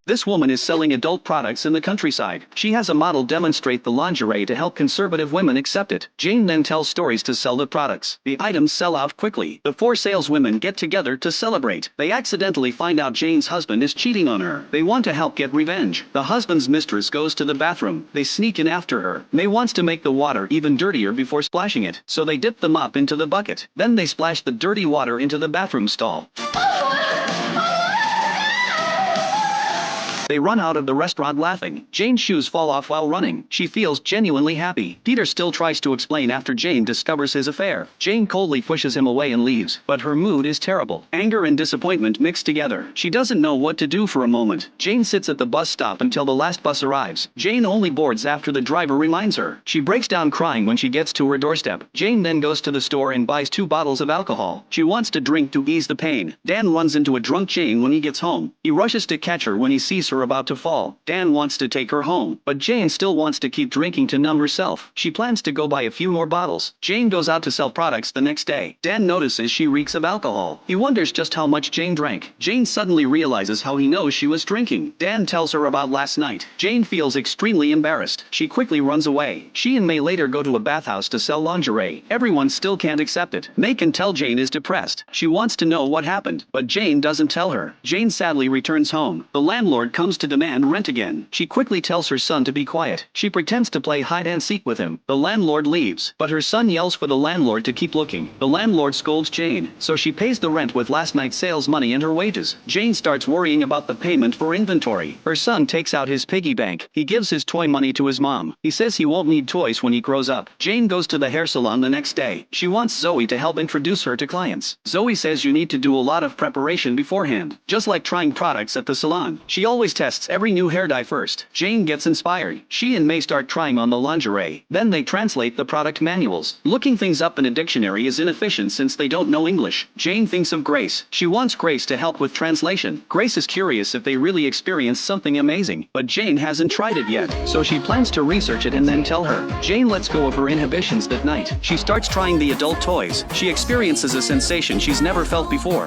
This woman is selling adult products in the countryside. She has a model demonstrate the lingerie to help conservative women accept it. Jane then tells stories to sell the products. The items sell out quickly. The four saleswomen get together to celebrate. They accidentally find out Jane's husband is cheating on her. They want to help get revenge. The husband's mistress goes to the bathroom. They sneak in after her. May wants to make the water even dirtier before splashing it, so they dip the mop into the bucket. Then they splash the dirty water into the bathroom stall. They run out of the restaurant laughing. Jane's shoes fall off while running. She feels genuinely happy. Peter still tries to explain after Jane discovers his affair. Jane coldly pushes him away and leaves, but her mood is terrible. Anger and disappointment mix together. She doesn't know what to do for a moment. Jane sits at the bus stop until the last bus arrives. Jane only boards after the driver reminds her. She breaks down crying when she gets to her doorstep. Jane then goes to the store and buys 2 bottles of alcohol. She wants to drink to ease the pain. Dan runs into a drunk Jane when he gets home. He rushes to catch her when he sees her about to fall. Dan wants to take her home, but Jane still wants to keep drinking to numb herself. She plans to go buy a few more bottles. Jane goes out to sell products the next day. Dan notices she reeks of alcohol. He wonders just how much Jane drank. Jane suddenly realizes how he knows she was drinking. Dan tells her about last night. Jane feels extremely embarrassed. She quickly runs away. She and May later go to a bathhouse to sell lingerie. Everyone still can't accept it. May can tell Jane is depressed. She wants to know what happened, but Jane doesn't tell her. Jane sadly returns home. The landlord comes to demand rent again. She quickly tells her son to be quiet. She pretends to play hide and seek with him. The landlord leaves, but her son yells for the landlord to keep looking. The landlord scolds Jane, so she pays the rent with last night's sales money and her wages. Jane starts worrying about the payment for inventory. Her son takes out his piggy bank. He gives his toy money to his mom. He says he won't need toys when he grows up. Jane goes to the hair salon the next day. She wants Zoe to help introduce her to clients. Zoe says you need to do a lot of preparation beforehand, just like trying products at the salon. She always tests every new hair dye first. Jane gets inspired. She and May start trying on the lingerie. Then they translate the product manuals. Looking things up in a dictionary is inefficient since they don't know English. Jane thinks of Grace. She wants Grace to help with translation. Grace is curious if they really experienced something amazing, but Jane hasn't tried it yet, so she plans to research it and then tell her. Jane lets go of her inhibitions that night. She starts trying the adult toys. She experiences a sensation she's never felt before.